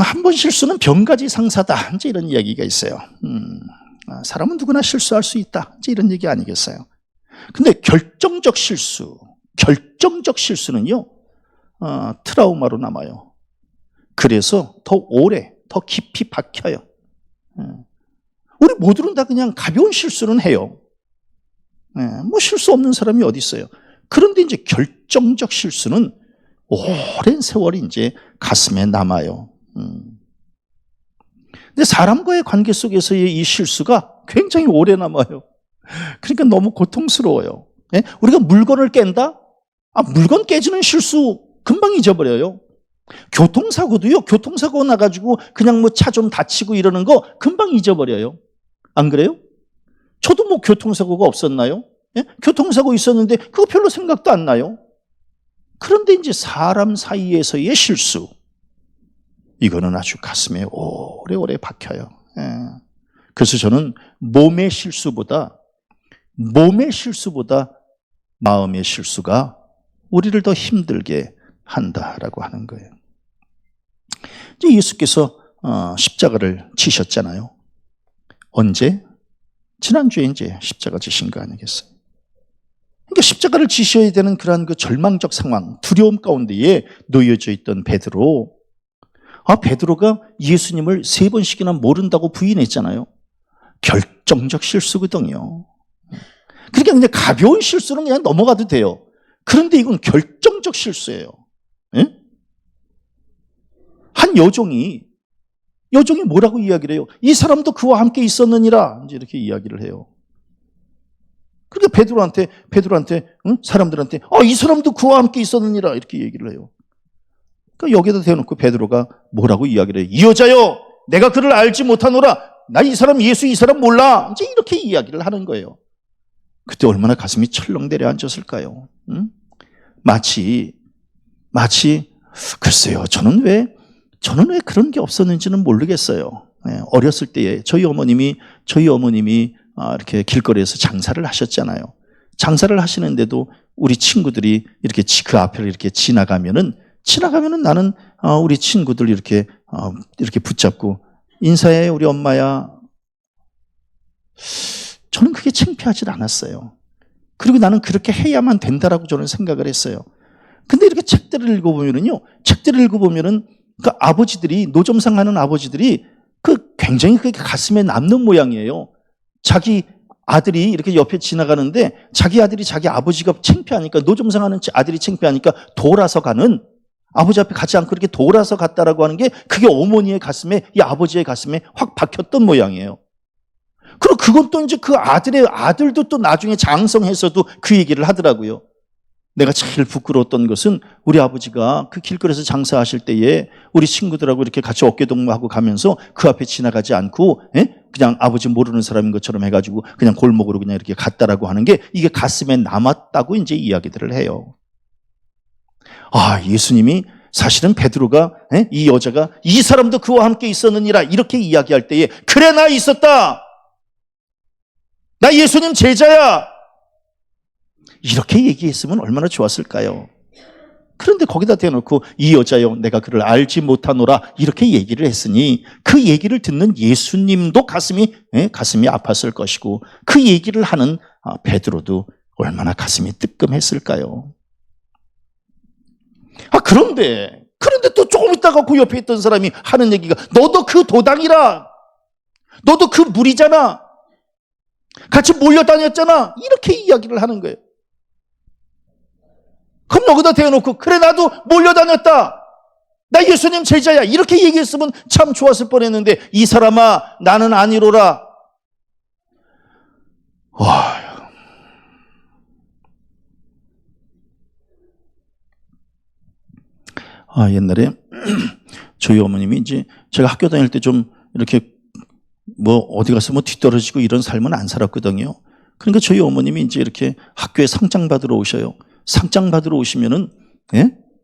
한 번 실수는 병가지 상사다. 이제 이런 이야기가 있어요. 사람은 누구나 실수할 수 있다. 이제 이런 얘기 아니겠어요? 근데 결정적 실수는요, 트라우마로 남아요. 그래서 더 오래, 더 깊이 박혀요. 우리 모두는 다 그냥 가벼운 실수는 해요. 뭐 실수 없는 사람이 어디 있어요? 그런데 이제 결정적 실수는 오랜 세월이 이제 가슴에 남아요. 근데 사람과의 관계 속에서의 이 실수가 굉장히 오래 남아요. 그러니까 너무 고통스러워요. 우리가 물건을 깬다? 물건 깨지는 실수 금방 잊어버려요. 교통사고도요, 교통사고 나가지고 그냥 뭐 차 좀 다치고 이러는 거 금방 잊어버려요. 안 그래요? 저도 뭐 교통사고가 없었나요? 교통사고 있었는데 그거 별로 생각도 안 나요. 그런데 이제 사람 사이에서의 실수, 이거는 아주 가슴에 오래오래 박혀요. 그래서 저는 몸의 실수보다 마음의 실수가 우리를 더 힘들게 한다라고 하는 거예요. 이제 예수께서 십자가를 지셨잖아요. 언제? 지난주에 이제 십자가 지신 거 아니겠어요? 그러니까 십자가를 지셔야 되는 그러한 그 절망적 상황, 두려움 가운데에 놓여져 있던 베드로, 베드로가 예수님을 3번씩이나 모른다고 부인했잖아요. 결정적 실수거든요. 그러니까 그냥 가벼운 실수는 그냥 넘어가도 돼요. 그런데 이건 결정적 실수예요. 한 여종이 뭐라고 이야기를 해요? 이 사람도 그와 함께 있었느니라. 이제 이렇게 이야기를 해요. 그러니까 베드로한테 사람들한테 이 사람도 그와 함께 있었느니라 이렇게 얘기를 해요. 그러니까 여기다 대놓고 베드로가 뭐라고 이야기를 해요? 이 여자여, 내가 그를 알지 못하노라. 나 이 사람 예수 이 사람 몰라. 이제 이렇게 이야기를 하는 거예요. 그때 얼마나 가슴이 철렁 내려앉았을까요? 마치 글쎄요. 저는 왜 그런 게 없었는지는 모르겠어요. 어렸을 때에 저희 어머님이 이렇게 길거리에서 장사를 하셨잖아요. 장사를 하시는데도 우리 친구들이 이렇게 그 앞을 이렇게 지나가면은 나는 우리 친구들 이렇게 붙잡고 인사해 우리 엄마야. 저는 그게 창피하지 않았어요. 그리고 나는 그렇게 해야만 된다라고 저는 생각을 했어요. 근데 이렇게 책들을 읽어보면은 그 아버지들이, 노점상 하는 아버지들이 굉장히 그게 가슴에 남는 모양이에요. 자기 아들이 이렇게 옆에 지나가는데 자기 아들이 자기 아버지가 창피하니까, 노점상 하는 아들이 창피하니까 돌아서 가는, 아버지 앞에 가지 않고 이렇게 돌아서 갔다라고 하는 게 그게 어머니의 가슴에, 이 아버지의 가슴에 확 박혔던 모양이에요. 그리고 그건 또 이제 그 아들도 또 나중에 장성해서도 그 얘기를 하더라고요. 내가 제일 부끄러웠던 것은 우리 아버지가 그 길거리에서 장사하실 때에 우리 친구들하고 이렇게 같이 어깨동무하고 가면서 그 앞에 지나가지 않고 그냥 아버지 모르는 사람인 것처럼 해가지고 그냥 골목으로 그냥 이렇게 갔다라고 하는 게 이게 가슴에 남았다고 이제 이야기들을 해요. 예수님이 사실은 베드로가 이 여자가 이 사람도 그와 함께 있었느니라 이렇게 이야기할 때에 그래 나 있었다. 나 예수님 제자야. 이렇게 얘기했으면 얼마나 좋았을까요? 그런데 거기다 대놓고 이 여자여 내가 그를 알지 못하노라 이렇게 얘기를 했으니 그 얘기를 듣는 예수님도 가슴이 아팠을 것이고 그 얘기를 하는 베드로도 얼마나 가슴이 뜨끔했을까요? 그런데 또 조금 있다가 그 옆에 있던 사람이 하는 얘기가 너도 그 도당이라. 너도 그 무리잖아. 같이 몰려다녔잖아. 이렇게 이야기를 하는 거예요. 그럼 너기다 대놓고 그래 나도 몰려다녔다. 나 예수님 제자야. 이렇게 얘기했으면 참 좋았을 뻔했는데 이 사람아 나는 아니로라. 옛날에 저희 어머님이 이제 제가 학교 다닐 때 좀 이렇게 어디 가서 뒤떨어지고 이런 삶은 안 살았거든요. 그러니까 저희 어머님이 이제 이렇게 학교에 상장 받으러 오셔요. 상장 받으러 오시면은,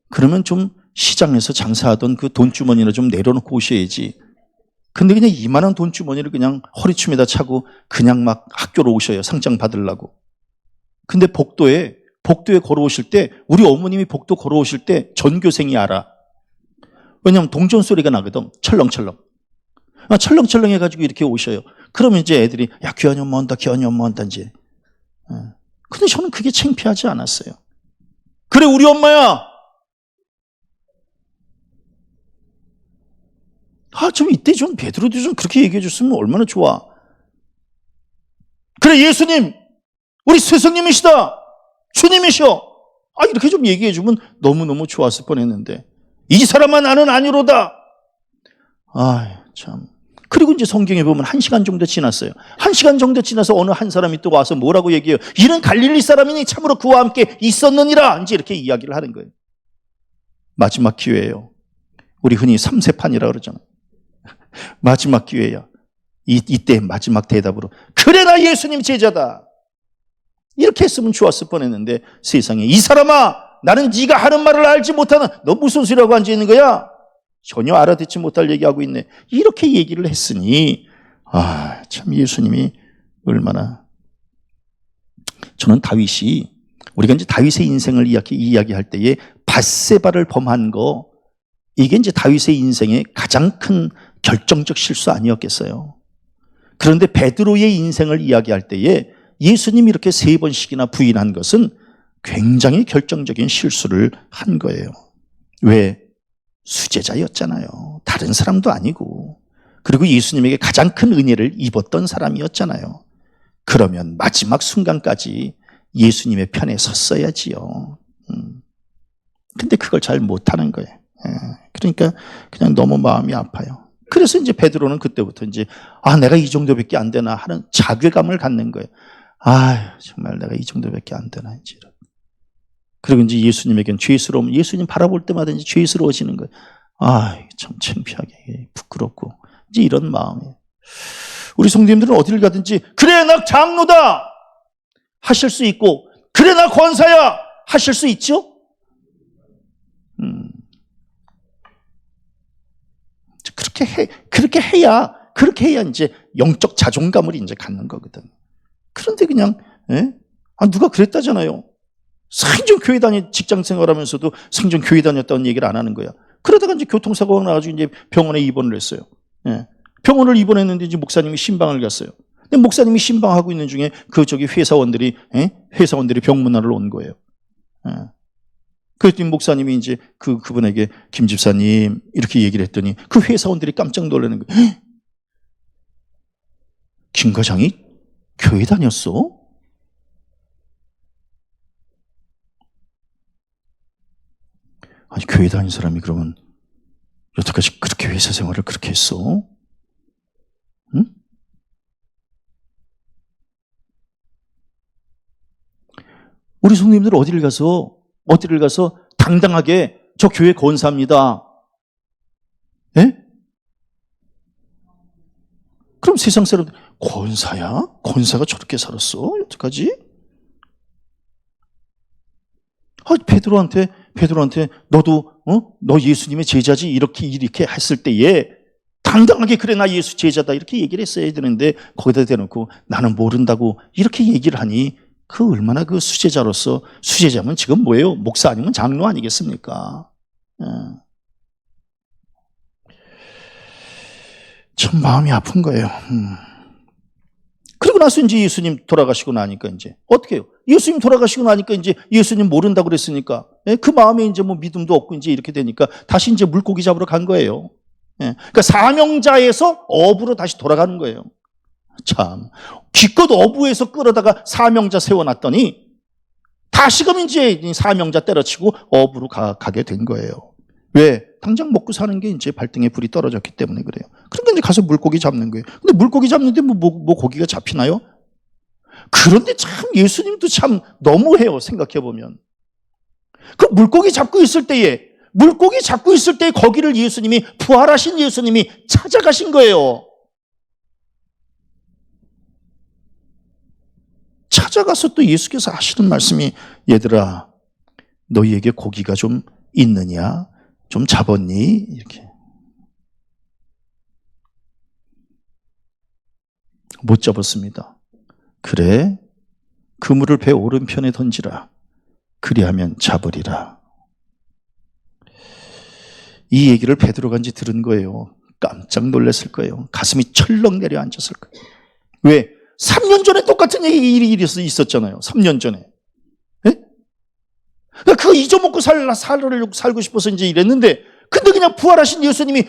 그러면 좀 시장에서 장사하던 그 돈주머니나 좀 내려놓고 오셔야지. 근데 그냥 이만한 돈주머니를 그냥 허리춤에다 차고 그냥 막 학교로 오셔요. 상장 받으려고. 근데 복도에 걸어오실 때, 우리 어머님이 복도 걸어오실 때 전교생이 알아. 왜냐하면 동전 소리가 나거든. 철렁철렁. 철렁철렁 해가지고 이렇게 오셔요. 그러면 이제 애들이 야 귀환이 엄마 온다, 귀환이 엄마 온다 이제. 근데 저는 그게 창피하지 않았어요. 그래 우리 엄마야. 좀 이때 좀 베드로도 좀 그렇게 얘기해 줬으면 얼마나 좋아. 그래 예수님 우리 스승님이시다. 주님이셔. 이렇게 좀 얘기해 주면 너무너무 좋았을 뻔했는데 이 사람아 나는 아니로다. 참. 그리고 이제 성경에 보면 1시간 정도 지났어요. 1시간 정도 지나서 어느 한 사람이 또 와서 뭐라고 얘기해요? 이는 갈릴리 사람이니 참으로 그와 함께 있었느니라. 이제 이렇게 이야기를 하는 거예요. 마지막 기회예요. 우리 흔히 삼세판이라고 그러잖아요. 마지막 기회야. 이때 마지막 대답으로 그래 나 예수님 제자다. 이렇게 했으면 좋았을 뻔했는데 세상에 이 사람아 나는 네가 하는 말을 알지 못하는 너 무슨 소리라고 앉아있는 거야? 전혀 알아듣지 못할 얘기하고 있네. 이렇게 얘기를 했으니 참 예수님이 얼마나. 저는 다윗이 우리가 이제 다윗의 인생을 이야기할 때에 밧세바를 범한 거 이게 이제 다윗의 인생의 가장 큰 결정적 실수 아니었겠어요. 그런데 베드로의 인생을 이야기할 때에 예수님이 이렇게 3번씩이나 부인한 것은 굉장히 결정적인 실수를 한 거예요. 왜? 수제자였잖아요. 다른 사람도 아니고. 그리고 예수님에게 가장 큰 은혜를 입었던 사람이었잖아요. 그러면 마지막 순간까지 예수님의 편에 섰어야지요. 근데 그걸 잘 못하는 거예요. 그러니까 그냥 너무 마음이 아파요. 그래서 이제 베드로는 그때부터 이제 내가 이 정도밖에 안 되나 하는 자괴감을 갖는 거예요. 정말 내가 이 정도밖에 안 되나 이제. 그리고 이제 예수님에겐 죄스러움, 예수님 바라볼 때마다 이제 죄스러워지는 거예요. 참 창피하게 부끄럽고 이제 이런 마음이에요. 우리 성도님들은 어디를 가든지 그래 나 장로다 하실 수 있고 그래 나 권사야 하실 수 있죠? 그렇게 해야 이제 영적 자존감을 이제 갖는 거거든. 그런데 그냥 누가 그랬다잖아요. 생전 교회 직장 생활하면서도 생전 교회 다녔다는 얘기를 안 하는 거야. 그러다가 이제 교통사고가 나가지고 이제 병원에 입원을 했어요. 병원을 입원했는데 이제 목사님이 신방을 갔어요. 근데 목사님이 신방하고 있는 중에 회사원들이 병문안을 온 거예요. 그랬더니 목사님이 이제 그분에게 김 집사님 이렇게 얘기를 했더니 그 회사원들이 깜짝 놀라는 거예요. 김 과장이 교회 다녔어? 교회 다닌 사람이 그러면 여태까지 그렇게 회사 생활을 그렇게 했어? 응? 우리 성도님들 어디를 가서 당당하게 저 교회 권사입니다. 예? 그럼 세상 사람들 권사야? 권사가 저렇게 살았어? 여태까지? 베드로한테 너도 너 예수님의 제자지 이렇게 했을 때에 당당하게 그래 나 예수 제자다 이렇게 얘기를 했어야 되는데 거기다 대놓고 나는 모른다고 이렇게 얘기를 하니 그 얼마나 그 수제자면 지금 뭐예요? 목사 아니면 장로 아니겠습니까? 참 마음이 아픈 거예요. 그리고 나서 이제 예수님 돌아가시고 나니까 이제 어떻게 해요? 예수님 돌아가시고 나니까 이제 예수님 모른다고 그랬으니까 그 마음에 이제 뭐 믿음도 없고 이제 이렇게 되니까 다시 이제 물고기 잡으러 간 거예요. 그러니까 사명자에서 어부로 다시 돌아가는 거예요. 참 기껏 어부에서 끌어다가 사명자 세워놨더니 다시금 이제 사명자 때려치고 어부로 가게 된 거예요. 왜? 당장 먹고 사는 게 이제 발등에 불이 떨어졌기 때문에 그래요. 그러니까 이제 가서 물고기 잡는 거예요. 근데 물고기 잡는데 뭐 고기가 잡히나요? 그런데 참 예수님도 참 너무해요. 생각해보면. 그 물고기 잡고 있을 때에 거기를 예수님이 부활하신 예수님이 찾아가신 거예요. 찾아가서 또 예수께서 하시는 말씀이 얘들아 너희에게 고기가 좀 있느냐? 좀 잡았니? 이렇게. 못 잡았습니다. 그래? 그물을 배 오른편에 던지라. 그리하면 잡으리라. 이 얘기를 베드로가 이제 들은 거예요. 깜짝 놀랐을 거예요. 가슴이 철렁 내려앉았을 거예요. 왜? 3년 전에 똑같은 일이 있었잖아요. 3년 전에. 예? 그거 잊어먹고 살고 싶어서 이제 이랬는데, 근데 그냥 부활하신 예수님이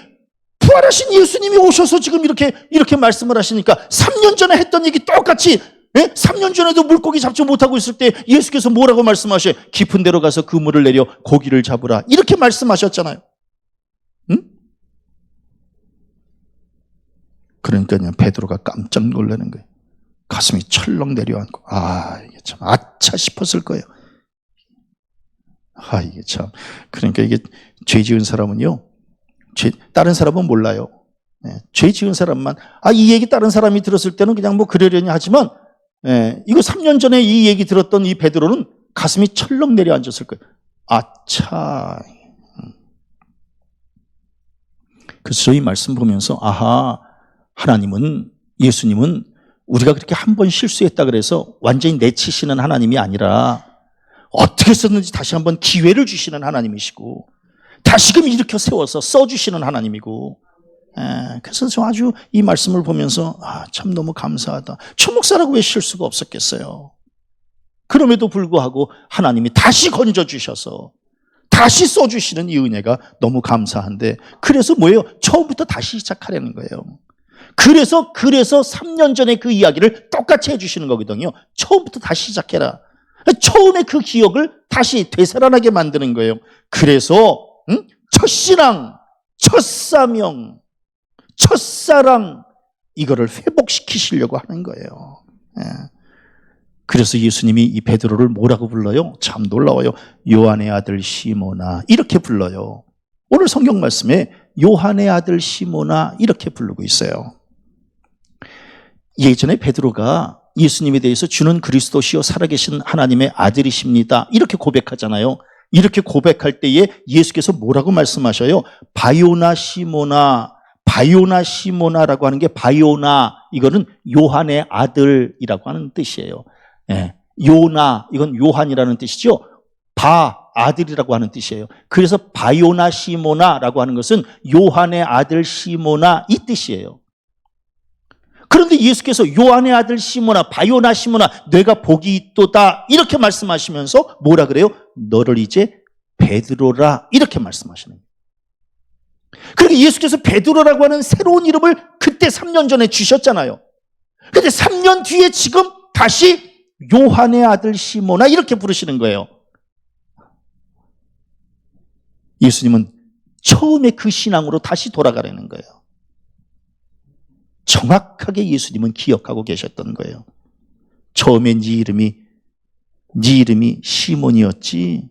오셔서 지금 이렇게 말씀을 하시니까 3년 전에 했던 얘기 똑같이, 예? 3년 전에도 물고기 잡지 못하고 있을 때 예수께서 뭐라고 말씀하셔요? 깊은 데로 가서 그물을 내려 고기를 잡으라. 이렇게 말씀하셨잖아요. 응? 그러니까 그냥 베드로가 깜짝 놀라는 거예요. 가슴이 철렁 내려앉고, 이게 참, 아차 싶었을 거예요. 이게 참. 그러니까 이게 죄 지은 사람은요, 다른 사람은 몰라요. 죄 지은 사람만, 이 얘기 다른 사람이 들었을 때는 그냥 뭐 그러려니 하지만, 이거 3년 전에 이 얘기 들었던 이 베드로는 가슴이 철렁 내려앉았을 거예요. 아차. 그래서 저희 말씀 보면서, 하나님은, 예수님은 우리가 그렇게 한 번 실수했다 그래서 완전히 내치시는 하나님이 아니라 어떻게 썼는지 다시 한번 기회를 주시는 하나님이시고 다시금 일으켜 세워서 써주시는 하나님이고, 그래서 저 아주 이 말씀을 보면서 참 너무 감사하다. 초목사라고 왜 실수가 없었겠어요? 그럼에도 불구하고 하나님이 다시 건져주셔서 다시 써주시는 이 은혜가 너무 감사한데, 그래서 뭐예요? 처음부터 다시 시작하려는 거예요. 그래서 3년 전에 그 이야기를 똑같이 해주시는 거거든요. 처음부터 다시 시작해라. 처음에 그 기억을 다시 되살아나게 만드는 거예요. 그래서 첫신앙, 첫사명, 첫사랑 이거를 회복시키시려고 하는 거예요. 그래서 예수님이 이 베드로를 뭐라고 불러요? 참 놀라워요. 요한의 아들 시몬아 이렇게 불러요. 오늘 성경 말씀에 요한의 아들 시몬아 이렇게 부르고 있어요. 예전에 베드로가 예수님에 대해서 주는 그리스도시요 살아계신 하나님의 아들이십니다 이렇게 고백하잖아요. 이렇게 고백할 때에 예수께서 뭐라고 말씀하셔요? 바요나 시모나라고 하는 게, 바요나 이거는 요한의 아들이라고 하는 뜻이에요. 요나 이건 요한이라는 뜻이죠. 아들이라고 하는 뜻이에요. 그래서 바요나 시모나라고 하는 것은 요한의 아들 시모나 이 뜻이에요. 그런데 예수께서 요한의 아들 시모나, 바요나 시모나, 내가 복이 있도다 이렇게 말씀하시면서 뭐라 그래요? 너를 이제 베드로라 이렇게 말씀하시는 거예요. 그러니까 예수께서 베드로라고 하는 새로운 이름을 그때 3년 전에 주셨잖아요. 그런데 3년 뒤에 지금 다시 요한의 아들 시모나 이렇게 부르시는 거예요. 예수님은 처음에 그 신앙으로 다시 돌아가려는 거예요. 정확하게 예수님은 기억하고 계셨던 거예요. 처음에 네 이름이 시몬이었지.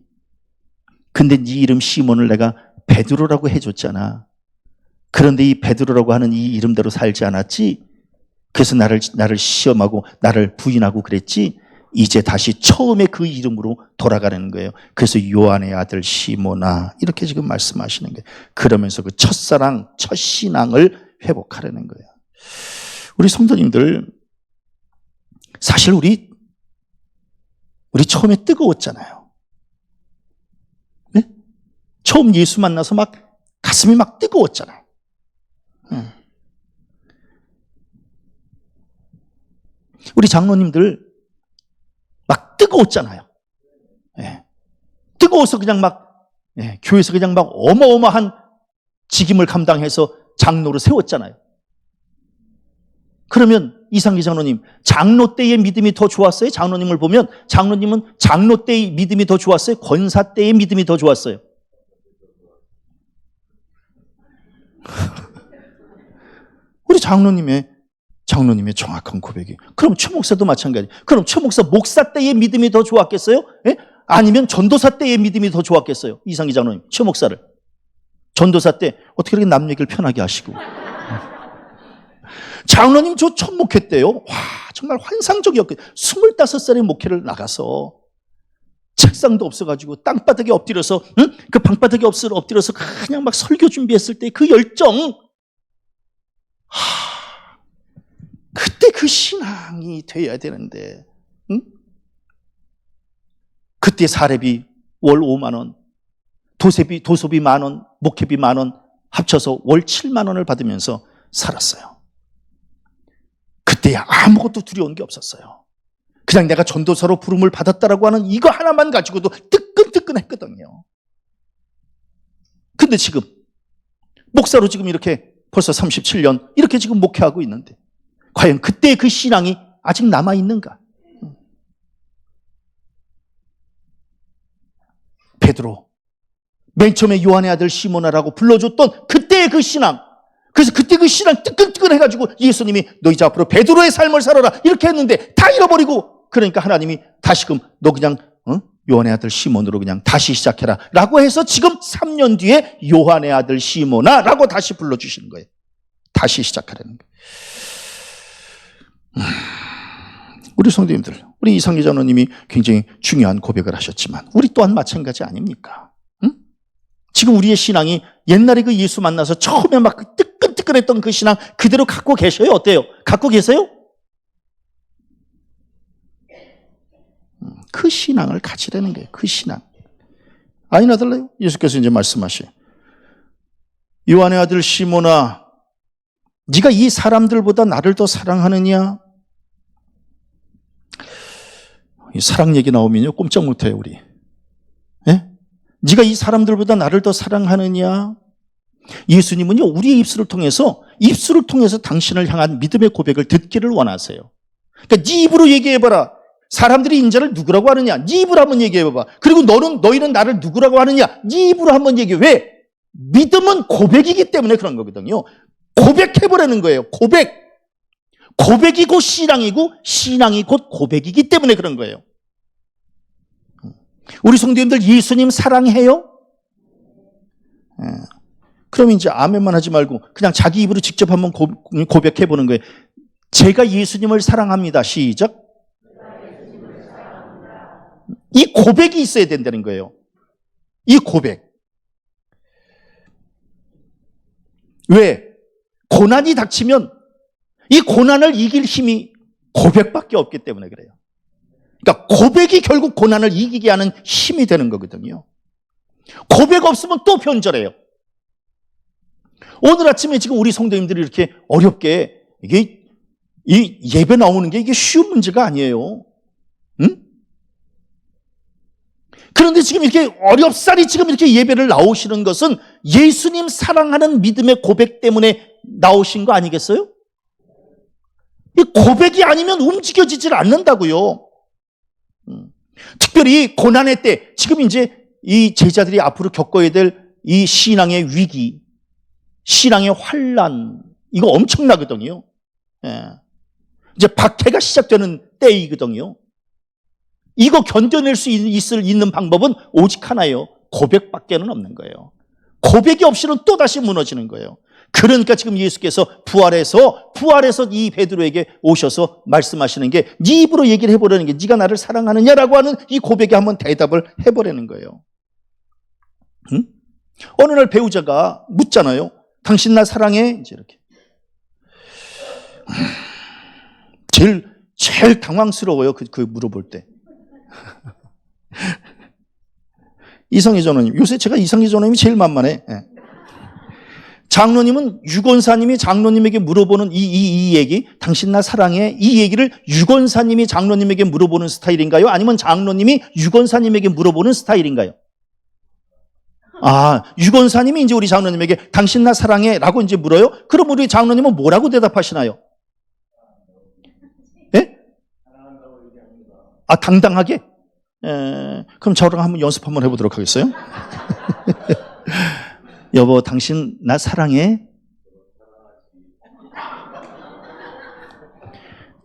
근데 네 이름 시몬을 내가 베드로라고 해줬잖아. 그런데 이 베드로라고 하는 이 이름대로 살지 않았지. 그래서 나를 시험하고 나를 부인하고 그랬지. 이제 다시 처음에 그 이름으로 돌아가는 거예요. 그래서 요한의 아들 시모나 이렇게 지금 말씀하시는 거예요. 그러면서 그 첫사랑, 첫신앙을 회복하려는 거예요. 우리 성도님들, 사실 우리 처음에 뜨거웠잖아요. 네? 처음 예수 만나서 막 가슴이 막 뜨거웠잖아요. 우리 장로님들 막 뜨거웠잖아요. 뜨거워서 그냥 막 교회에서 그냥 막 어마어마한 직임을 감당해서 장로를 세웠잖아요. 그러면 이상기 장로님, 장로 때의 믿음이 더 좋았어요? 장로님을 보면 장로님은 장로 때의 믿음이 더 좋았어요? 권사 때의 믿음이 더 좋았어요? 우리 장로님의 정확한 고백이. 그럼 최 목사도 마찬가지. 그럼 최 목사 때의 믿음이 더 좋았겠어요? 아니면 전도사 때의 믿음이 더 좋았겠어요? 이상기 장로님, 최 목사를. 전도사 때 어떻게 그렇게 남 얘기를 편하게 하시고. 장로님 저 첫 목회 때요. 와, 정말 환상적이었거든요. 25살의 목회를 나가서 책상도 없어가지고 땅바닥에 엎드려서, 그 방바닥에 엎드려서 그냥 막 설교 준비했을 때 그 열정. 그때 그 신앙이 돼야 되는데, 그때 사례비 월 5만 원, 도소비 10,000원, 목회비 10,000원 합쳐서 월 70,000원을 받으면서 살았어요. 그때야 아무것도 두려운 게 없었어요. 그냥 내가 전도사로 부름을 받았다라고 하는 이거 하나만 가지고도 뜨끈뜨끈했거든요. 근데 지금 목사로 지금 이렇게 벌써 37년 이렇게 지금 목회하고 있는데 과연 그때 그 신앙이 아직 남아있는가? 베드로, 맨 처음에 요한의 아들 시몬아라고 불러줬던 그때의 그 신앙, 그래서 그때 그 신앙 뜨끈뜨끈해가지고 예수님이 너 이제 앞으로 베드로의 삶을 살아라 이렇게 했는데 다 잃어버리고, 그러니까 하나님이 다시금 너 그냥 요한의 아들 시몬으로 그냥 다시 시작해라 라고 해서 지금 3년 뒤에 요한의 아들 시몬아 라고 다시 불러주시는 거예요. 다시 시작하라는 거예요. 우리 성도님들, 우리 이상기 장로님이 굉장히 중요한 고백을 하셨지만 우리 또한 마찬가지 아닙니까? 응? 지금 우리의 신앙이 옛날에 그 예수 만나서 처음에 막 뜨끈뜨끈했던 그 신앙 그대로 갖고 계셔요? 어때요? 갖고 계세요? 그 신앙을 가지라는 거예요. 그 신앙. 아니나 달라요? 예수께서 이제 말씀하셔요. 요한의 아들 시몬아, 네가 이 사람들보다 나를 더 사랑하느냐? 이 사랑 얘기 나오면요 꼼짝 못해요 우리. 예? 네가 이 사람들보다 나를 더 사랑하느냐? 예수님은요 우리의 입술을 통해서 당신을 향한 믿음의 고백을 듣기를 원하세요. 그러니까 네 입으로 얘기해봐라. 사람들이 인자를 누구라고 하느냐? 네 입으로 한번 얘기해봐봐. 그리고 너희는 나를 누구라고 하느냐? 네 입으로 한번 얘기해. 왜? 믿음은 고백이기 때문에 그런 거거든요. 고백해보라는 거예요. 고백이 곧 신앙이고 신앙이 곧 고백이기 때문에 그런 거예요. 우리 성도님들 예수님 사랑해요? 그럼 이제 아멘만 하지 말고 그냥 자기 입으로 직접 한번 고백해보는 거예요. 제가 예수님을 사랑합니다. 시작. 이 고백이 있어야 된다는 거예요. 이 고백. 왜? 고난이 닥치면 이 고난을 이길 힘이 고백밖에 없기 때문에 그래요. 그러니까 고백이 결국 고난을 이기게 하는 힘이 되는 거거든요. 고백 없으면 또 변절해요. 오늘 아침에 지금 우리 성도님들이 이렇게 어렵게 이 예배 나오는 게 이게 쉬운 문제가 아니에요. 응? 그런데 지금 이렇게 어렵사리 지금 이렇게 예배를 나오시는 것은 예수님 사랑하는 믿음의 고백 때문에 나오신 거 아니겠어요? 이 고백이 아니면 움직여지질 않는다고요. 특별히 고난의 때, 지금 이제 이 제자들이 앞으로 겪어야 될 이 신앙의 위기, 신앙의 환난, 이거 엄청나거든요. 예. 이제 박해가 시작되는 때이거든요. 이거 견뎌낼 수 있는 방법은 오직 하나예요. 고백밖에는 없는 거예요. 고백이 없이는 또다시 무너지는 거예요. 그러니까 지금 예수께서 부활해서 이 베드로에게 오셔서 말씀하시는 게 네 입으로 얘기를 해보라는 게 네가 나를 사랑하느냐라고 하는 이 고백에 한번 대답을 해보라는 거예요. 응? 어느 날 배우자가 묻잖아요. 당신 나 사랑해? 이제 이렇게. 제일 당황스러워요. 그 물어볼 때. 이상희 전원님, 요새 제가 이상희 전원님이 제일 만만해. 예. 장로님은 유권사님이 장로님에게 물어보는 이 얘기, 당신 나 사랑해? 이 얘기를 유권사님이 장로님에게 물어보는 스타일인가요? 아니면 장로님이 유권사님에게 물어보는 스타일인가요? 아, 유권사님이 이제 우리 장로님에게 당신 나 사랑해? 라고 이제 물어요? 그럼 우리 장로님은 뭐라고 대답하시나요? 예? 아, 당당하게? 그럼 저랑 한번 연습 한번 해보도록 하겠어요? 여보, 당신 나 사랑해?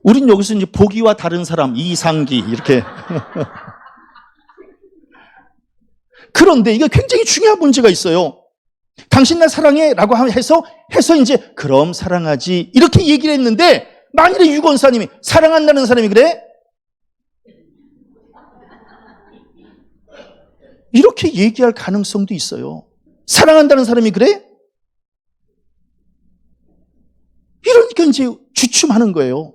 우린 여기서 이제 보기와 다른 사람, 이상기, 이렇게. 그런데 이게 굉장히 중요한 문제가 있어요. 당신 나 사랑해? 라고 해서 이제, 그럼 사랑하지. 이렇게 얘기를 했는데, 만일에 유권사님이 사랑한다는 사람이 그래? 이렇게 얘기할 가능성도 있어요. 사랑한다는 사람이 그래? 이러니까 이제 주춤하는 거예요.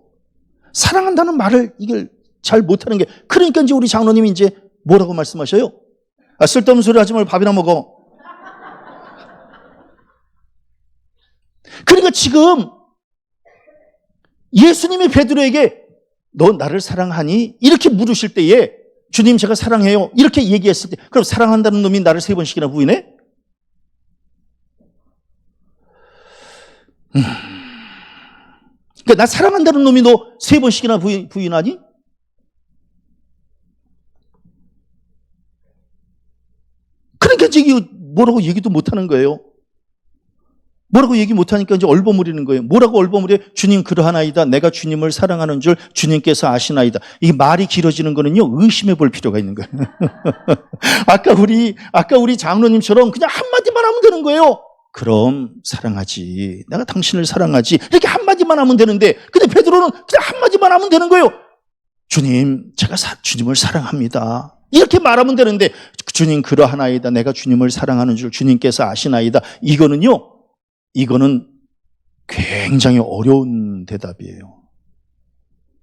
사랑한다는 말을 이걸 잘 못하는 게. 그러니까 이제 우리 장로님이 이제 뭐라고 말씀하셔요? 아, 쓸데없는 소리 하지 말고 밥이나 먹어. 그러니까 지금 예수님이 베드로에게 너 나를 사랑하니? 이렇게 물으실 때에 주님 제가 사랑해요. 이렇게 얘기했을 때 그럼 사랑한다는 놈이 나를 3번씩이나 부인해? 그러니까 나 사랑한다는 놈이 너 3번씩이나 부인하니? 그러니까 이제 뭐라고 얘기도 못하는 거예요. 뭐라고 얘기 못하니까 이제 얼버무리는 거예요. 뭐라고 얼버무려? 주님 그러하나이다. 내가 주님을 사랑하는 줄 주님께서 아시나이다. 이게 말이 길어지는 거는요, 의심해 볼 필요가 있는 거예요. 아까 우리 장로님처럼 그냥 한마디만 하면 되는 거예요. 그럼 사랑하지. 내가 당신을 사랑하지. 이렇게 한마디만 하면 되는데, 근데 베드로는 그냥 한마디만 하면 되는 거예요. 주님, 제가 주님을 사랑합니다. 이렇게 말하면 되는데, 주님 그러하나이다. 내가 주님을 사랑하는 줄 주님께서 아시나이다. 이거는 굉장히 어려운 대답이에요.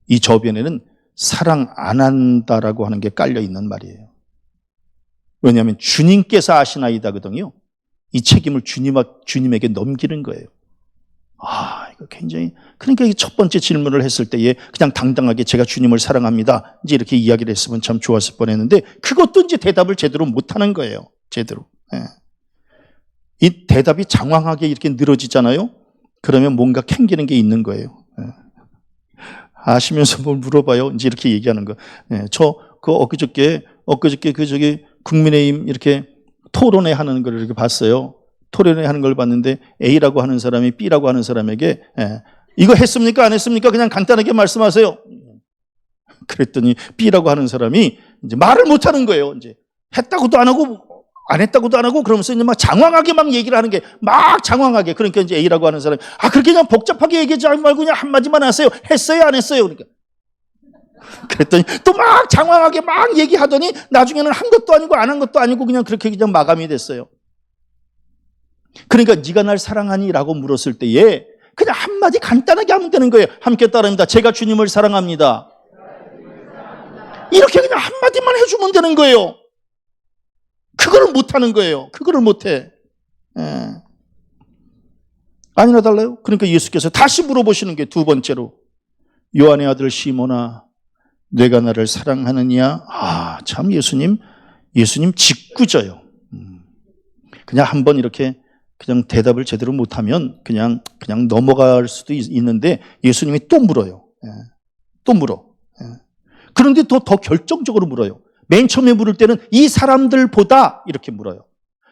이 저변에는 사랑 안 한다라고 하는 게 깔려 있는 말이에요. 왜냐하면 주님께서 아시나이다거든요. 이 책임을 주님에게 넘기는 거예요. 이거 굉장히, 그러니까 첫 번째 질문을 했을 때에 그냥 당당하게 제가 주님을 사랑합니다. 이제 이렇게 이야기를 했으면 참 좋았을 뻔했는데, 그것도 이제 대답을 제대로 못하는 거예요. 제대로. 이 대답이 장황하게 이렇게 늘어지잖아요. 그러면 뭔가 캥기는 게 있는 거예요. 아시면서 뭘 물어봐요. 이제 이렇게 얘기하는 거. 엊그저께 국민의힘 이렇게 토론회 하는 걸 이렇게 봤어요. 토론회 하는 걸 봤는데 A라고 하는 사람이 B라고 하는 사람에게 이거 했습니까? 안 했습니까? 그냥 간단하게 말씀하세요. 그랬더니 B라고 하는 사람이 이제 말을 못 하는 거예요. 이제 했다고도 안 하고 안 했다고도 안 하고 그러면서 이제 막 장황하게 막 얘기를 하는 게 막 장황하게. 그러니까 이제 A라고 하는 사람이 그렇게 그냥 복잡하게 얘기하지 말고 그냥 한마디만 하세요. 했어요? 안 했어요? 그러니까. 그랬더니 또 막 장황하게 막 얘기하더니 나중에는 한 것도 아니고 안 한 것도 아니고 그냥 그렇게 그냥 마감이 됐어요. 그러니까 네가 날 사랑하니? 라고 물었을 때에 그냥 한마디 간단하게 하면 되는 거예요. 함께 따라합니다. 제가 주님을 사랑합니다. 이렇게 그냥 한마디만 해주면 되는 거예요. 그거를 못하는 거예요. 그거를 못해. 아니나 달라요? 그러니까 예수께서 다시 물어보시는 게 두 번째로, 요한의 아들 시몬아, 내가 나를 사랑하느냐? 참 예수님 짓궂어요. 그냥 한번 이렇게 그냥 대답을 제대로 못하면 그냥 넘어갈 수도 있는데 예수님이 또 물어요. 또 물어. 그런데 더 결정적으로 물어요. 맨 처음에 물을 때는 이 사람들보다 이렇게 물어요.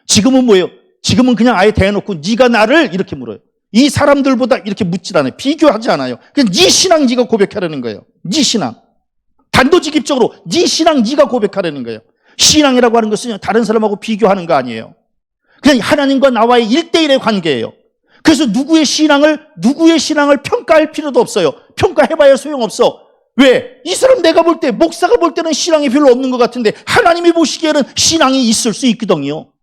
지금은 뭐예요? 지금은 그냥 아예 대놓고 네가 나를 이렇게 물어요. 이 사람들보다 이렇게 묻질 않아요. 비교하지 않아요. 그냥 네 신앙 네가 고백하라는 거예요. 네 신앙. 단도직입적으로 네 신앙 네가 고백하라는 거예요. 신앙이라고 하는 것은 다른 사람하고 비교하는 거 아니에요. 그냥 하나님과 나와의 1대1의 관계예요. 그래서 누구의 신앙을 평가할 필요도 없어요. 평가해봐야 소용없어. 왜? 이 사람 내가 볼 때, 목사가 볼 때는 신앙이 별로 없는 것 같은데 하나님이 보시기에는 신앙이 있을 수 있거든요.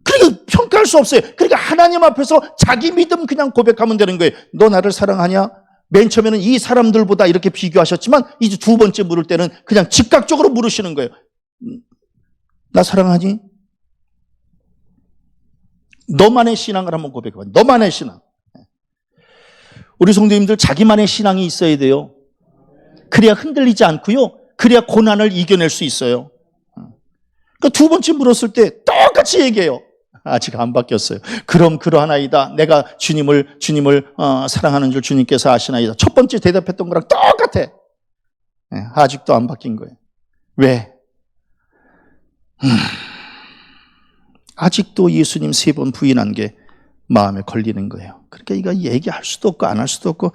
그러니까 평가할 수 없어요. 그러니까 하나님 앞에서 자기 믿음 그냥 고백하면 되는 거예요. 너 나를 사랑하냐? 맨 처음에는 이 사람들보다 이렇게 비교하셨지만 이제 두 번째 물을 때는 그냥 즉각적으로 물으시는 거예요. 나 사랑하니? 너만의 신앙을 한번 고백해봐. 너만의 신앙. 우리 성도님들 자기만의 신앙이 있어야 돼요. 그래야 흔들리지 않고요. 그래야 고난을 이겨낼 수 있어요. 그러니까 두 번째 물었을 때 똑같이 얘기해요. 아직 안 바뀌었어요. 그럼 그러하나이다. 내가 주님을 사랑하는 줄 주님께서 아시나이다. 첫 번째 대답했던 거랑 똑같아. 아직도 안 바뀐 거예요. 왜? 아직도 예수님 3번 부인한 게 마음에 걸리는 거예요. 그러니까 이거 얘기할 수도 없고 안 할 수도 없고,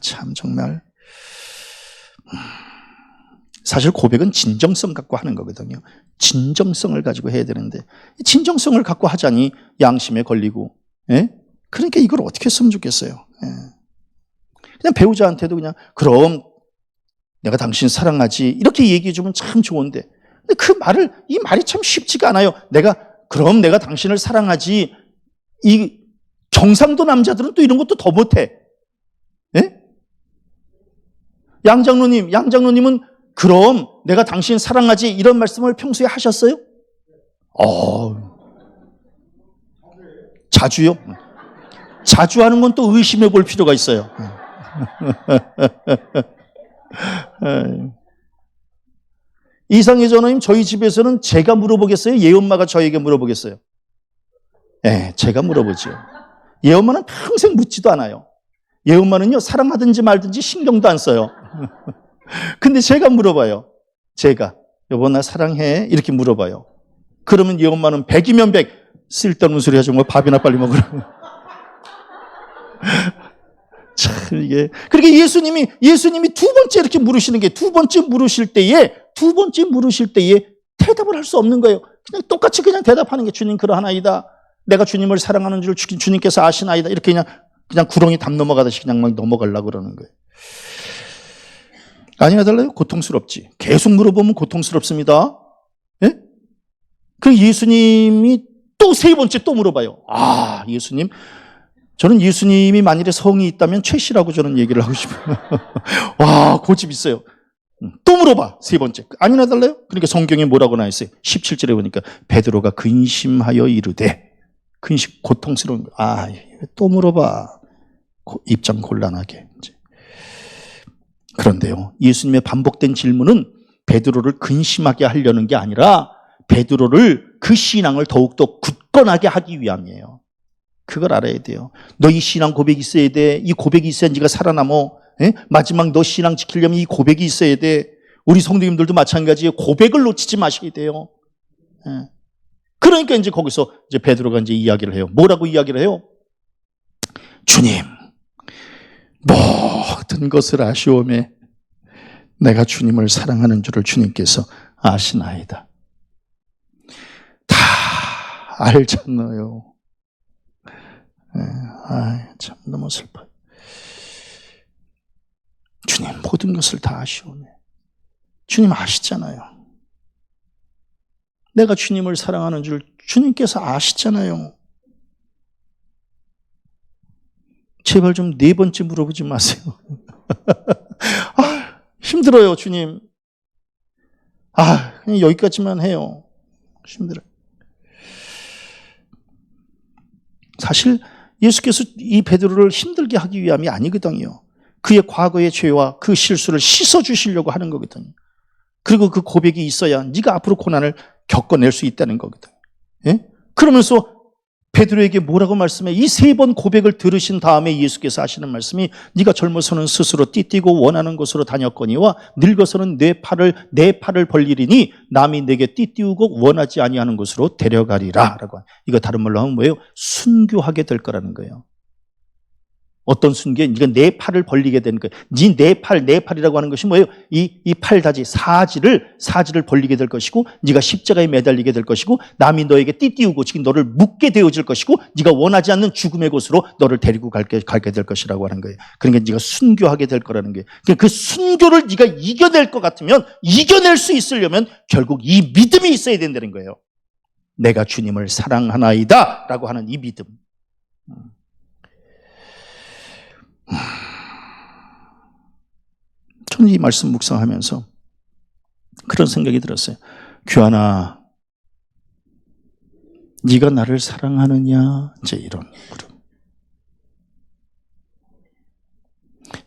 참 정말. 사실 고백은 진정성 갖고 하는 거거든요. 진정성을 가지고 해야 되는데 진정성을 갖고 하자니 양심에 걸리고. 그러니까 이걸 어떻게 했으면 좋겠어요. 그냥 배우자한테도 그냥 그럼 내가 당신 사랑하지 이렇게 얘기해 주면 참 좋은데, 근데 이 말이 참 쉽지가 않아요. 그럼 내가 당신을 사랑하지. 이 경상도 남자들은 또 이런 것도 더 못해. 양 장로님은 그럼 내가 당신 사랑하지 이런 말씀을 평소에 하셨어요? 자주요? 자주 하는 건 또 의심해 볼 필요가 있어요. 이상희 전원님, 저희 집에서는 제가 물어보겠어요? 얘 엄마가 저에게 물어보겠어요? 네, 제가 물어보죠. 얘 엄마는 평생 묻지도 않아요. 얘 엄마는요, 사랑하든지 말든지 신경도 안 써요. 근데 제가 물어봐요. 제가, 여보 나 사랑해? 이렇게 물어봐요. 그러면 얘 엄마는 100이면 100, 쓸데없는 소리 하지 뭐 밥이나 빨리 먹으라고. 참 이게, 그렇게 예수님이 두 번째 이렇게 물으시는 게, 두 번째 물으실 때에 대답을 할 수 없는 거예요. 그냥 똑같이 그냥 대답하는 게, 주님 그러하나이다. 내가 주님을 사랑하는 줄 주님께서 아시나이다. 이렇게 그냥 구렁이 담 넘어가듯이 그냥 막 넘어가려고 그러는 거예요. 아니나 달라요? 고통스럽지. 계속 물어보면 고통스럽습니다. 예? 그 예수님이 또 세 번째 또 물어봐요. 아, 예수님. 저는 예수님이 만일에 성이 있다면 최 씨라고 저는 얘기를 하고 싶어요. 와, 고집 있어요. 또 물어봐, 세 번째. 아니나 달라요? 그러니까 성경에 뭐라고 나와 있어요? 17절에 보니까 베드로가 근심하여 이르되, 근심, 고통스러운 거. 아, 또 물어봐. 입장 곤란하게. 그런데요, 예수님의 반복된 질문은 베드로를 근심하게 하려는 게 아니라 베드로를 그 신앙을 더욱더 굳건하게 하기 위함이에요. 그걸 알아야 돼요. 너 이 신앙 고백이 있어야 돼. 이 고백이 있어야 네가 살아남어. 에? 마지막 너 신앙 지키려면 이 고백이 있어야 돼. 우리 성도님들도 마찬가지예요. 고백을 놓치지 마셔야 돼요. 에. 그러니까 이제 거기서 이제 베드로가 이제 이야기를 해요. 뭐라고 이야기를 해요? 주님, 모든 것을 아시오매 내가 주님을 사랑하는 줄을 주님께서 아시나이다. 다 알잖아요. 참 너무 슬퍼요. 주님 모든 것을 다 아시오네. 주님 아시잖아요. 내가 주님을 사랑하는 줄 주님께서 아시잖아요. 제발 좀 네 번째 물어보지 마세요. 힘들어요, 주님. 그냥 여기까지만 해요. 힘들어요. 사실 예수께서 이 베드로를 힘들게 하기 위함이 아니거든요. 그의 과거의 죄와 그 실수를 씻어주시려고 하는 거거든요. 그리고 그 고백이 있어야 네가 앞으로 고난을 겪어낼 수 있다는 거거든요. 예? 그러면서 베드로에게 뭐라고 말씀해? 이 세 번 고백을 들으신 다음에 예수께서 하시는 말씀이 네가 젊어서는 스스로 띠띠고 원하는 곳으로 다녔거니와 늙어서는 내 팔을 벌리리니 남이 내게 띠띠우고 원하지 아니하는 곳으로 데려가리라 라고. 이거 다른 말로 하면 뭐예요? 순교하게 될 거라는 거예요. 어떤 순교에 네가 내 팔을 벌리게 되는 거예요. 내 팔이라고 하는 것이 뭐예요? 이 팔다지, 사지를 벌리게 될 것이고, 네가 십자가에 매달리게 될 것이고, 남이 너에게 띠띠우고 지금 너를 묶게 되어질 것이고, 네가 원하지 않는 죽음의 곳으로 너를 데리고 갈게 될 것이라고 하는 거예요. 그러니까 네가 순교하게 될 거라는 거예요. 그러니까 그 순교를 네가 이겨낼 것 같으면, 이겨낼 수 있으려면 결국 이 믿음이 있어야 된다는 거예요. 내가 주님을 사랑하나이다 라고 하는 이 믿음. 저는 이 말씀 묵상하면서 그런 생각이 들었어요. 규환아, 네가 나를 사랑하느냐? 이제 이런 물음.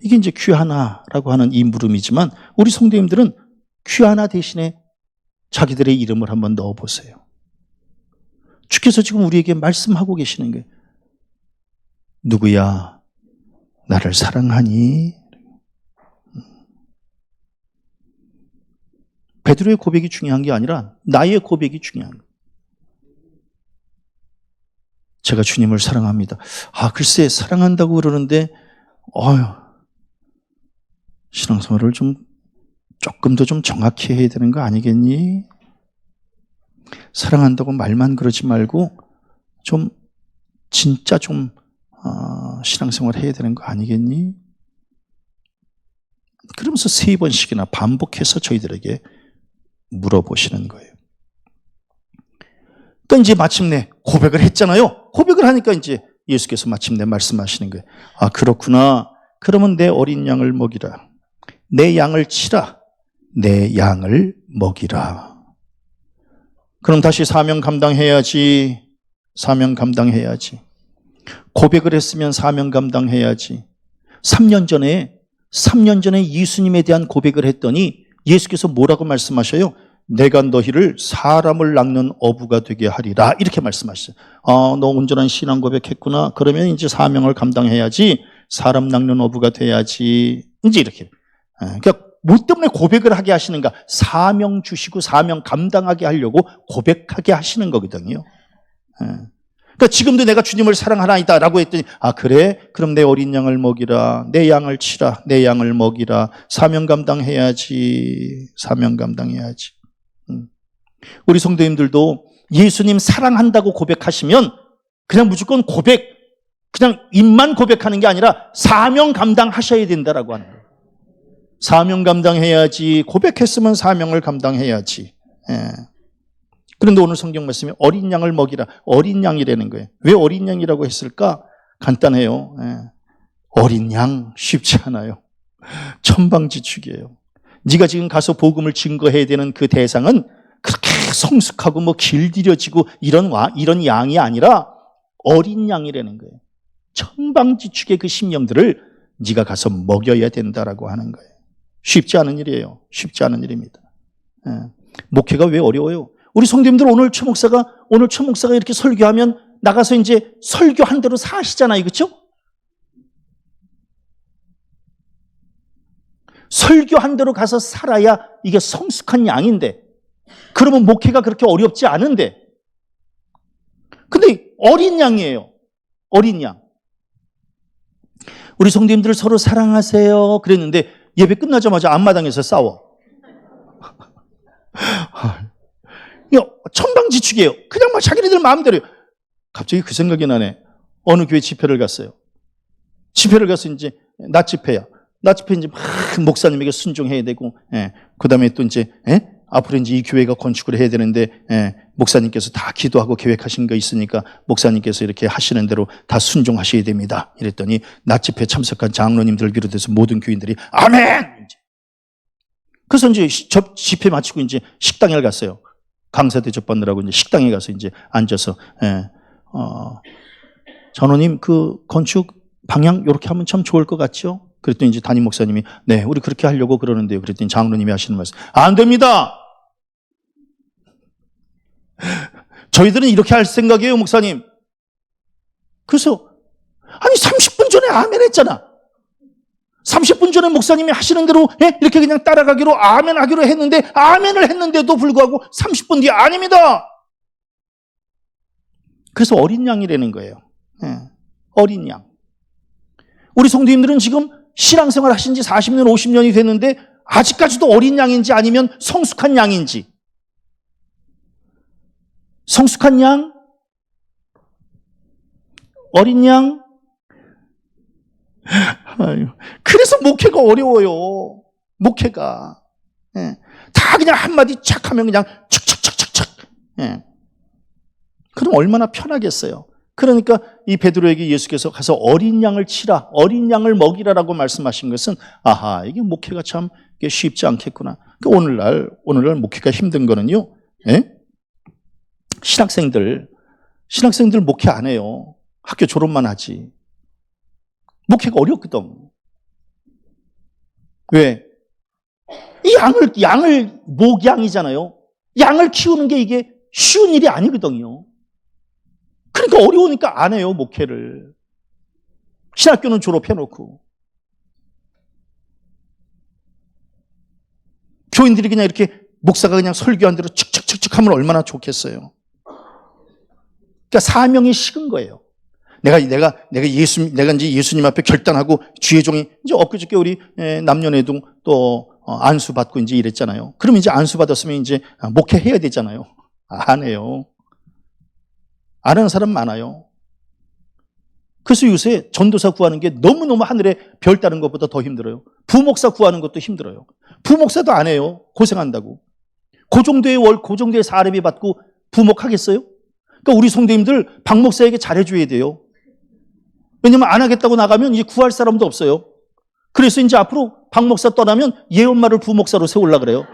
이게 이제 규환아라고 하는 이 물음이지만 우리 성도님들은 규환아 대신에 자기들의 이름을 한번 넣어보세요. 주께서 지금 우리에게 말씀하고 계시는 게 누구야? 나를 사랑하니? 베드로의 고백이 중요한 게 아니라 나의 고백이 중요한 거예요. 제가 주님을 사랑합니다. 글쎄 사랑한다고 그러는데 신앙생활을 조금 더 정확히 해야 되는 거 아니겠니? 사랑한다고 말만 그러지 말고 진짜 신앙생활 해야 되는 거 아니겠니? 그러면서 3번씩이나 반복해서 저희들에게 물어보시는 거예요. 또 이제 마침내 고백을 했잖아요. 고백을 하니까 이제 예수께서 마침내 말씀하시는 거예요. 그렇구나. 그러면 내 어린 양을 먹이라. 내 양을 치라. 내 양을 먹이라. 그럼 다시 사명 감당해야지. 고백을 했으면 사명 감당해야지. 3년 전에 예수님에 대한 고백을 했더니 예수께서 뭐라고 말씀하셔요? 내가 너희를 사람을 낚는 어부가 되게 하리라. 이렇게 말씀하셨어요. 너 온전한 신앙 고백했구나. 그러면 이제 사명을 감당해야지. 사람 낚는 어부가 돼야지. 이제 이렇게. 그러니까 뭐 때문에 고백을 하게 하시는가? 사명 주시고 사명 감당하게 하려고 고백하게 하시는 거거든요. 그러니까 지금도 내가 주님을 사랑하나이다 라고 했더니 그래? 그럼 내 어린 양을 먹이라. 내 양을 치라. 내 양을 먹이라. 사명 감당해야지. 사명 감당해야지. 우리 성도님들도 예수님 사랑한다고 고백하시면 그냥 무조건 그냥 입만 고백하는 게 아니라 사명 감당하셔야 된다라고 하는 거예요. 사명 감당해야지. 고백했으면 사명을 감당해야지. 그런데 오늘 성경 말씀에 어린 양을 먹이라. 어린 양이라는 거예요. 왜 어린 양이라고 했을까? 간단해요. 어린 양 쉽지 않아요. 천방지축이에요. 네가 지금 가서 복음을 증거해야 되는 그 대상은 그렇게 성숙하고 뭐 길들여지고 이런 양이 아니라 어린 양이라는 거예요. 천방지축의 그 심령들을 네가 가서 먹여야 된다라고 하는 거예요. 쉽지 않은 일이에요. 쉽지 않은 일입니다. 목회가 왜 어려워요? 우리 성도님들 오늘 최 목사가 이렇게 설교하면 나가서 이제 설교한 대로 사시잖아요. 그렇죠? 설교한 대로 가서 살아야 이게 성숙한 양인데, 그러면 목회가 그렇게 어렵지 않은데, 근데 어린 양이에요. 어린 양. 우리 성도님들 서로 사랑하세요 그랬는데 예배 끝나자마자 앞마당에서 싸워. 천방지축이에요. 그냥 막 자기네들 마음대로요. 갑자기 그 생각이 나네. 어느 교회 집회를 갔어요. 집회를 가서 이제 낮 집회야. 낮 집회 이제 막 목사님에게 순종해야 되고, 그 다음에 또 이제, 앞으로 이제 이 교회가 건축을 해야 되는데, 목사님께서 다 기도하고 계획하신 거 있으니까 목사님께서 이렇게 하시는 대로 다 순종하셔야 됩니다. 이랬더니 낮 집회 참석한 장로님들을 비롯해서 모든 교인들이 아멘! 그래서 이제 집회 마치고 이제 식당에 갔어요. 강사 대접받느라고 이제 식당에 가서 이제 앉아서, 전호님 그 건축 방향 이렇게 하면 참 좋을 것 같죠? 그랬더니 이제 담임 목사님이 네, 우리 그렇게 하려고 그러는데요. 그랬더니 장로님이 하시는 말씀, 안 됩니다. 저희들은 이렇게 할 생각이에요, 목사님. 그래서 아니 30분 전에 아멘 했잖아. 30분 전에 목사님이 하시는 대로 이렇게 그냥 따라가기로 아멘 하기로 했는데, 아멘을 했는데도 불구하고 30분 뒤에 아닙니다. 그래서 어린 양이라는 거예요. 어린 양. 우리 성도님들은 지금 신앙생활 하신 지 40년, 50년이 됐는데 아직까지도 어린 양인지 아니면 성숙한 양인지. 성숙한 양? 어린 양? 그래서 목회가 어려워요. 목회가. 다 그냥 한마디 착 하면 그냥 척척척척척. 그럼 얼마나 편하겠어요. 그러니까 이 베드로에게 예수께서 가서 어린 양을 치라, 어린 양을 먹이라라고 말씀하신 것은 이게 목회가 참 쉽지 않겠구나. 그러니까 오늘날 목회가 힘든 거는요. 신학생들 목회 안 해요. 학교 졸업만 하지. 목회가 어렵거든. 왜? 이 양을 목양이잖아요. 양을 키우는 게 이게 쉬운 일이 아니거든요. 그러니까 어려우니까 안 해요, 목회를. 신학교는 졸업해놓고. 교인들이 그냥 이렇게 목사가 그냥 설교한 대로 칙칙칙칙 하면 얼마나 좋겠어요. 그러니까 사명이 식은 거예요. 내가 이제 예수님 앞에 결단하고 주의 종이, 이제 엊그저께 우리 남녀내동 또 안수 받고 이제 이랬잖아요. 그럼 이제 안수 받았으면 이제 목회해야 되잖아요. 안 해요. 안 하는 사람 많아요. 그래서 요새 전도사 구하는 게 너무너무 하늘에 별 따는 것보다 더 힘들어요. 부목사 구하는 것도 힘들어요. 부목사도 안 해요. 고생한다고. 그 정도의 사례비 받고 부목하겠어요? 그러니까 우리 성도님들 박 목사에게 잘해줘야 돼요. 왜냐면 안 하겠다고 나가면 이제 구할 사람도 없어요. 그래서 이제 앞으로 박 목사 떠나면 예엄마를 부목사로 세우려고 그래요.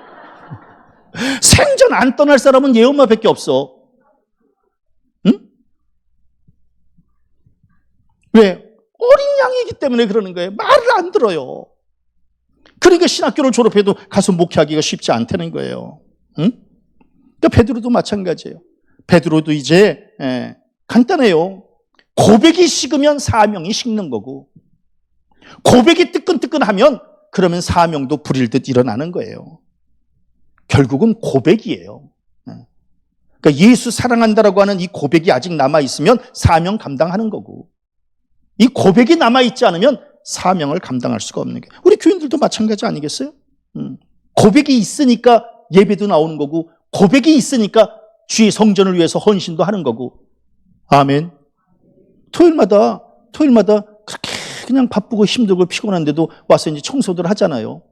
생전 안 떠날 사람은 예엄마밖에 없어. 응? 왜? 어린 양이기 때문에 그러는 거예요. 말을 안 들어요. 그러니까 신학교를 졸업해도 가서 목회하기가 쉽지 않다는 거예요. 응? 그러니까 베드로도 마찬가지예요. 베드로도 이제 간단해요. 고백이 식으면 사명이 식는 거고, 고백이 뜨끈뜨끈하면 그러면 사명도 불일 듯 일어나는 거예요. 결국은 고백이에요. 그러니까 예수 사랑한다라고 하는 이 고백이 아직 남아있으면 사명 감당하는 거고, 이 고백이 남아있지 않으면 사명을 감당할 수가 없는 거예요. 우리 교인들도 마찬가지 아니겠어요? 고백이 있으니까 예배도 나오는 거고, 고백이 있으니까 주의 성전을 위해서 헌신도 하는 거고. 아멘. 토요일마다 그렇게 그냥 바쁘고 힘들고 피곤한데도 와서 이제 청소들 하잖아요.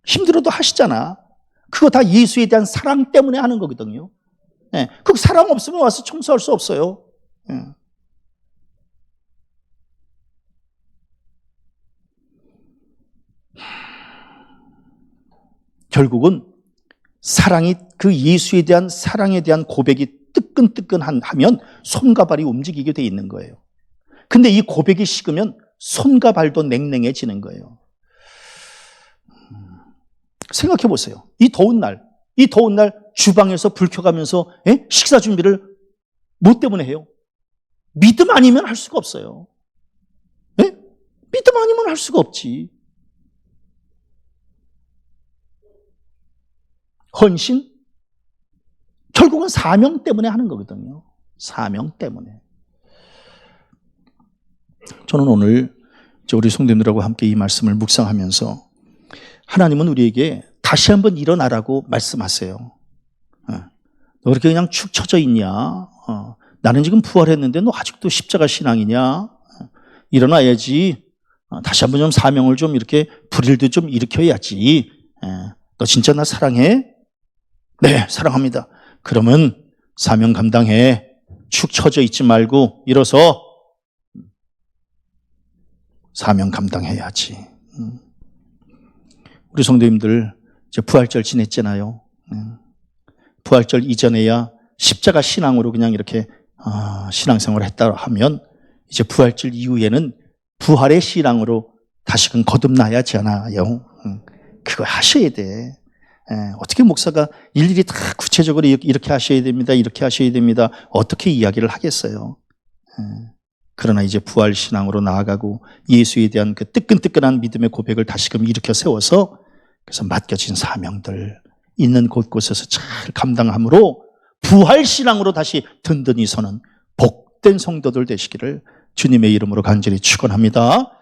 힘들어도 하시잖아. 그거 다 예수에 대한 사랑 때문에 하는 거거든요. 예. 그 사랑 없으면 와서 청소할 수 없어요. 예. 결국은 사랑이, 그 예수에 대한 사랑에 대한 고백이 뜨끈뜨끈하면 손과 발이 움직이게 돼 있는 거예요. 근데 이 고백이 식으면 손과 발도 냉랭해지는 거예요. 생각해 보세요. 이 더운 날 주방에서 불 켜가면서 식사 준비를 뭐 때문에 해요? 믿음 아니면 할 수가 없어요. 믿음 아니면 할 수가 없지. 헌신? 결국은 사명 때문에 하는 거거든요. 사명 때문에. 저는 오늘 우리 성도님들하고 함께 이 말씀을 묵상하면서 하나님은 우리에게 다시 한번 일어나라고 말씀하세요. 너 그렇게 그냥 축 처져 있냐? 나는 지금 부활했는데 너 아직도 십자가 신앙이냐? 일어나야지. 다시 한번 좀 사명을 좀 이렇게 불일도 좀 일으켜야지. 너 진짜 나 사랑해? 네, 사랑합니다. 그러면 사명 감당해. 축 처져 있지 말고 일어서 사명 감당해야지. 우리 성도님들 이제 부활절 지냈잖아요. 부활절 이전에야 십자가 신앙으로 그냥 이렇게 신앙생활을 했다 하면 이제 부활절 이후에는 부활의 신앙으로 다시금 거듭나야지 않아요. 그거 하셔야 돼. 어떻게 목사가 일일이 다 구체적으로 이렇게 하셔야 됩니다. 이렇게 하셔야 됩니다. 어떻게 이야기를 하겠어요. 그러나 이제 부활 신앙으로 나아가고 예수에 대한 그 뜨끈뜨끈한 믿음의 고백을 다시금 일으켜 세워서 그래서 맡겨진 사명들 있는 곳곳에서 잘 감당함으로 부활 신앙으로 다시 든든히 서는 복된 성도들 되시기를 주님의 이름으로 간절히 축원합니다.